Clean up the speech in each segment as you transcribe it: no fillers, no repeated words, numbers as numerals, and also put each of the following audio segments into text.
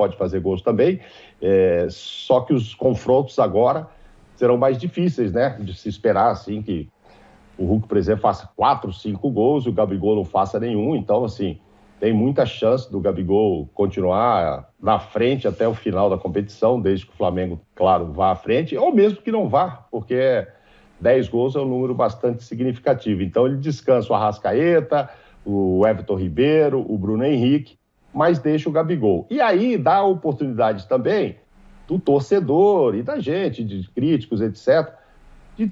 pode fazer gols também, só que os confrontos agora serão mais difíceis, né? De se esperar, assim, que o Hulk, por exemplo, faça 4, 5 gols, o Gabigol não faça nenhum, então, assim, tem muita chance do Gabigol continuar na frente até o final da competição, desde que o Flamengo, claro, vá à frente, ou mesmo que não vá, porque 10 gols é um número bastante significativo. Então ele descansa o Arrascaeta, o Everton Ribeiro, o Bruno Henrique, mas deixa o Gabigol. E aí dá a oportunidade também do torcedor e da gente, de críticos, etc., de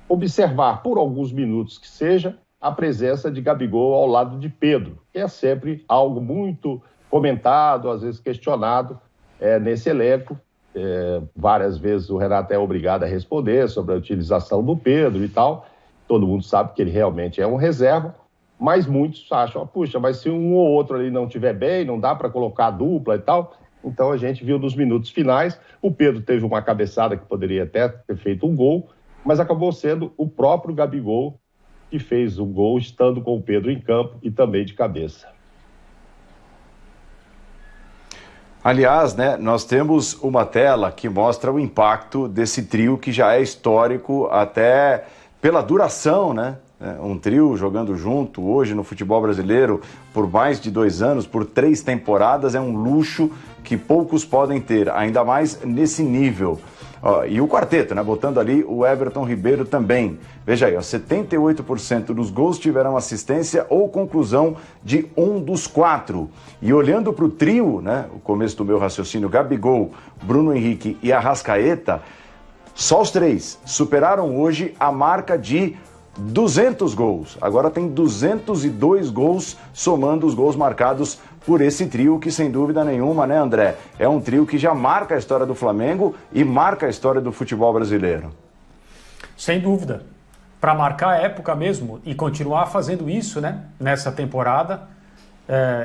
observar por alguns minutos que seja a presença de Gabigol ao lado de Pedro, que é sempre algo muito comentado, às vezes questionado nesse elenco. Várias vezes o Renato é obrigado a responder sobre a utilização do Pedro e tal. Todo mundo sabe que ele realmente é um reserva, mas muitos acham, puxa, mas se um ou outro ali não estiver bem, não dá para colocar a dupla e tal. Então a gente viu nos minutos finais, o Pedro teve uma cabeçada que poderia até ter feito um gol, mas acabou sendo o próprio Gabigol que fez o gol estando com o Pedro em campo e também de cabeça. Aliás, né, nós temos uma tela que mostra o impacto desse trio que já é histórico até pela duração, né? Um trio jogando junto hoje no futebol brasileiro por mais de 2 anos, por 3 temporadas, é um luxo que poucos podem ter, ainda mais nesse nível. E o quarteto, né? Botando ali o Everton Ribeiro também. Veja aí, 78% dos gols tiveram assistência ou conclusão de um dos 4. E olhando para o trio, né? O começo do meu raciocínio, Gabigol, Bruno Henrique e Arrascaeta, só os 3 superaram hoje a marca de 200 gols. Agora tem 202 gols, somando os gols marcados por esse trio, que sem dúvida nenhuma, né, André? É um trio que já marca a história do Flamengo e marca a história do futebol brasileiro. Sem dúvida. Para marcar a época mesmo e continuar fazendo isso, né, nessa temporada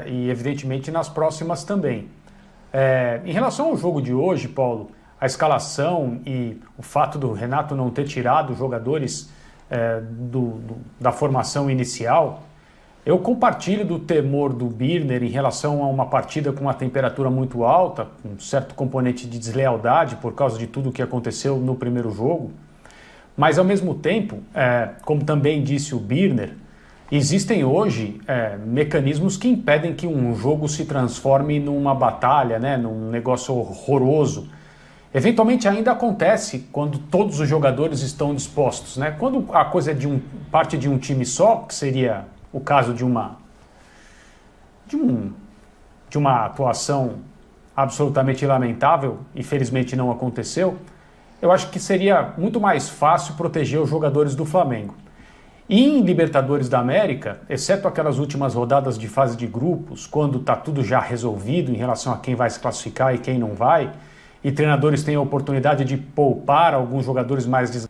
e, evidentemente, nas próximas também. Em relação ao jogo de hoje, Paulo, a escalação e o fato do Renato não ter tirado os jogadores da formação inicial, eu compartilho do temor do Birner em relação a uma partida com uma temperatura muito alta, com um certo componente de deslealdade por causa de tudo o que aconteceu no primeiro jogo, mas ao mesmo tempo, como também disse o Birner, existem hoje mecanismos que impedem que um jogo se transforme numa batalha, né, num negócio horroroso. Eventualmente ainda acontece quando todos os jogadores estão dispostos, né? Quando a coisa é parte de um time só, que seria o caso de uma atuação absolutamente lamentável e felizmente não aconteceu, eu acho que seria muito mais fácil proteger os jogadores do Flamengo. E em Libertadores da América, exceto aquelas últimas rodadas de fase de grupos, quando está tudo já resolvido em relação a quem vai se classificar e quem não vai, e treinadores têm a oportunidade de poupar alguns jogadores mais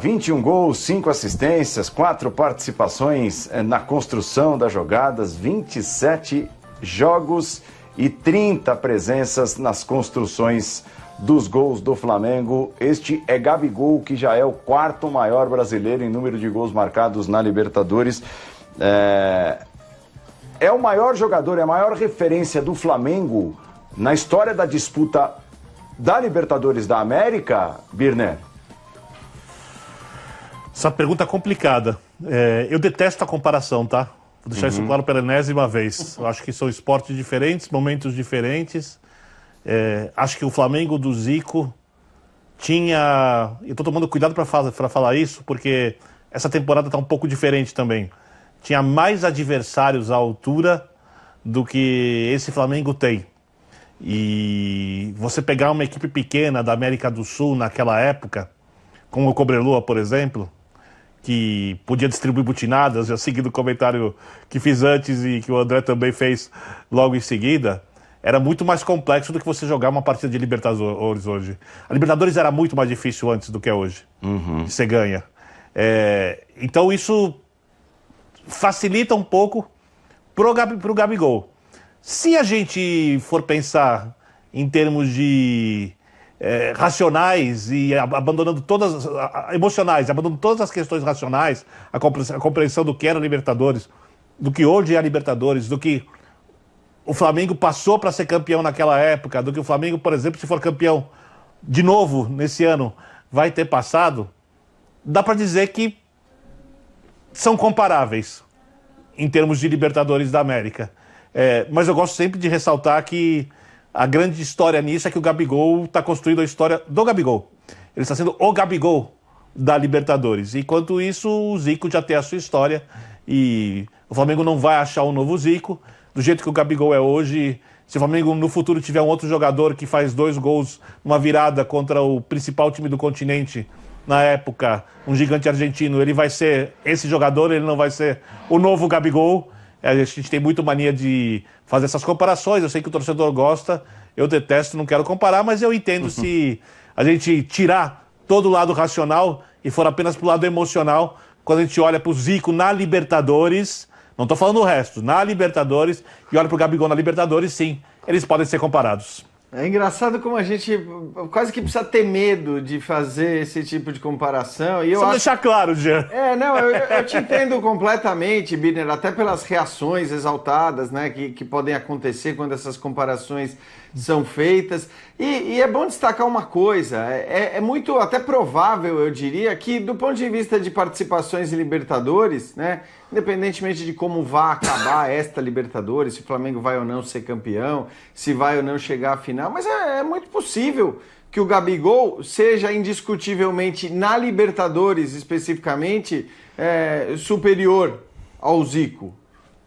21 gols, 5 assistências, 4 participações na construção das jogadas, 27 jogos e 30 presenças nas construções dos gols do Flamengo. Este é Gabigol, que já é o 4º maior brasileiro em número de gols marcados na Libertadores. É o maior jogador, é a maior referência do Flamengo na história da disputa da Libertadores da América, Birner? Essa pergunta é complicada. Eu detesto a comparação, tá? Vou deixar isso claro pela enésima vez. Eu acho que são esportes diferentes, momentos diferentes. Acho que o Flamengo do Zico tinha... Eu tô tomando cuidado para falar isso, porque essa temporada tá um pouco diferente também. Tinha mais adversários à altura do que esse Flamengo tem. E você pegar uma equipe pequena da América do Sul naquela época, como o Cobreloa, por exemplo, que podia distribuir butinadas, já seguindo o comentário que fiz antes e que o André também fez logo em seguida, era muito mais complexo do que você jogar uma partida de Libertadores hoje. A Libertadores era muito mais difícil antes do que é hoje, que você ganha. Então isso facilita um pouco pro Gabigol. Se a gente for pensar em termos de racionais e abandonando todas emocionais, abandonando todas as questões racionais, a compreensão do que era a Libertadores, do que hoje é a Libertadores, do que o Flamengo passou para ser campeão naquela época, do que o Flamengo, por exemplo, se for campeão de novo nesse ano, vai ter passado, dá para dizer que são comparáveis em termos de Libertadores da América. Mas eu gosto sempre de ressaltar que a grande história nisso é que o Gabigol está construindo a história do Gabigol. Ele está sendo o Gabigol da Libertadores. Enquanto isso, o Zico já tem a sua história e o Flamengo não vai achar um novo Zico. Do jeito que o Gabigol é hoje, se o Flamengo no futuro tiver um outro jogador que faz 2 gols numa virada contra o principal time do continente, na época, um gigante argentino, ele vai ser esse jogador, ele não vai ser o novo Gabigol. A gente tem muito mania de fazer essas comparações, eu sei que o torcedor gosta, eu detesto, não quero comparar, mas eu entendo se a gente tirar todo o lado racional e for apenas pro lado emocional, quando a gente olha pro Zico na Libertadores, não tô falando o resto, na Libertadores, e olha pro Gabigol na Libertadores, sim, eles podem ser comparados. É engraçado como a gente quase que precisa ter medo de fazer esse tipo de comparação. E eu Só deixar claro, Jean. Não, eu te entendo completamente, Birner, até pelas reações exaltadas, né, que podem acontecer quando essas comparações são feitas. E é bom destacar uma coisa, é muito até provável, eu diria, que do ponto de vista de participações em Libertadores, né, independentemente de como vá acabar esta Libertadores, se o Flamengo vai ou não ser campeão, se vai ou não chegar à final, mas é muito possível que o Gabigol seja indiscutivelmente, na Libertadores especificamente, superior ao Zico.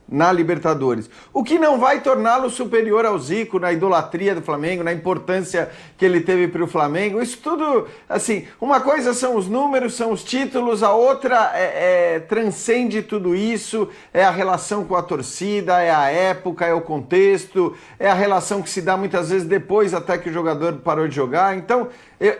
Na Libertadores. O que não vai torná-lo superior ao Zico na idolatria do Flamengo, na importância que ele teve para o Flamengo. Isso tudo, assim, uma coisa são os números, são os títulos, a outra transcende tudo isso, é a relação com a torcida, é a época, é o contexto, é a relação que se dá muitas vezes depois até que o jogador parou de jogar. Então,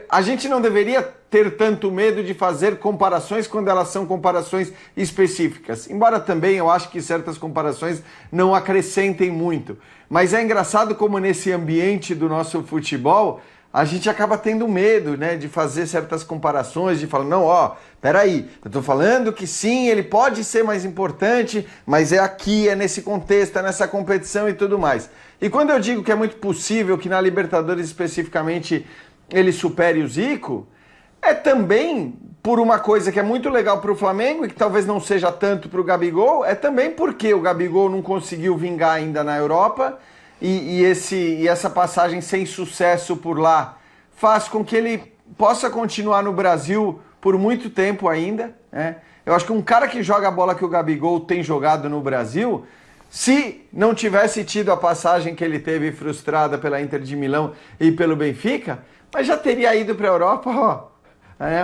a gente não deveria ter tanto medo de fazer comparações quando elas são comparações específicas. Embora também eu acho que certas comparações não acrescentem muito. Mas é engraçado como nesse ambiente do nosso futebol, a gente acaba tendo medo, né, de fazer certas comparações, de falar, não, peraí, eu tô falando que sim, ele pode ser mais importante, mas é aqui, é nesse contexto, é nessa competição e tudo mais. E quando eu digo que é muito possível que na Libertadores especificamente ele supere o Zico, é também por uma coisa que é muito legal para o Flamengo e que talvez não seja tanto para o Gabigol, é também porque o Gabigol não conseguiu vingar ainda na Europa e essa passagem sem sucesso por lá faz com que ele possa continuar no Brasil por muito tempo ainda, né? Eu acho que um cara que joga a bola que o Gabigol tem jogado no Brasil, se não tivesse tido a passagem que ele teve frustrada pela Inter de Milão e pelo Benfica, mas já teria ido para a Europa,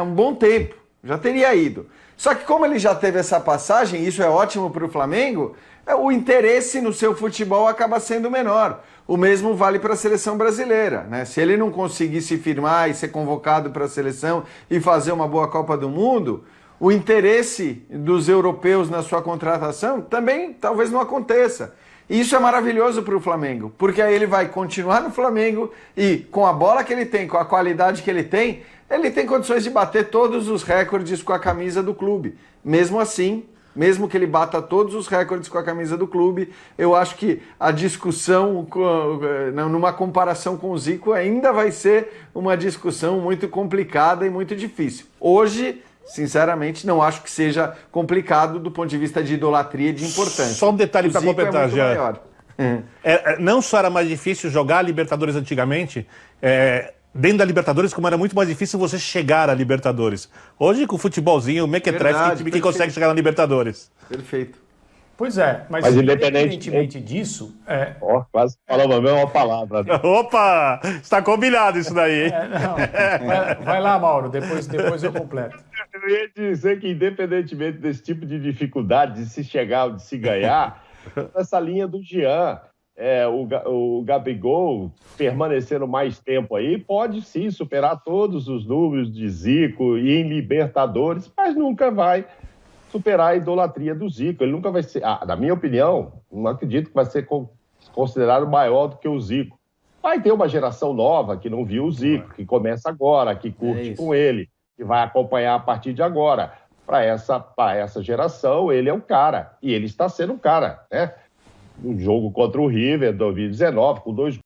um bom tempo, já teria ido. Só que como ele já teve essa passagem, isso é ótimo para o Flamengo, o interesse no seu futebol acaba sendo menor. O mesmo vale para a seleção brasileira, né? Se ele não conseguir se firmar e ser convocado para a seleção e fazer uma boa Copa do Mundo, o interesse dos europeus na sua contratação também talvez não aconteça. E isso é maravilhoso para o Flamengo, porque aí ele vai continuar no Flamengo e com a bola que ele tem, com a qualidade que ele tem condições de bater todos os recordes com a camisa do clube. Mesmo assim, mesmo que ele bata todos os recordes com a camisa do clube, eu acho que a discussão, numa comparação com o Zico, ainda vai ser uma discussão muito complicada e muito difícil. Hoje, sinceramente, não acho que seja complicado do ponto de vista de idolatria e de importância. Só um detalhe para completar, já. Maior. Não só era mais difícil jogar a Libertadores antigamente, dentro da Libertadores, como era muito mais difícil você chegar a Libertadores. Hoje, com o futebolzinho, o Mequetrefe, tem time que consegue chegar na Libertadores. Perfeito. Pois é, mas independentemente disso... Quase falamos a mesma palavra. Né? Opa! Está combinado isso daí. Vai lá, Mauro, depois eu completo. Eu ia dizer que, independentemente desse tipo de dificuldade de se chegar ou de se ganhar, essa linha do Jean... o Gabigol permanecendo mais tempo aí pode sim superar todos os números de Zico e em Libertadores, mas nunca vai superar a idolatria do Zico. Ele nunca vai ser, na minha opinião, não acredito que vai ser considerado maior do que o Zico. Vai ter uma geração nova que não viu o Zico, que começa agora, que curte com ele, que vai acompanhar a partir de agora. Para essa geração, ele é o cara, e ele está sendo o cara, né? um jogo contra o River, 2019, com 2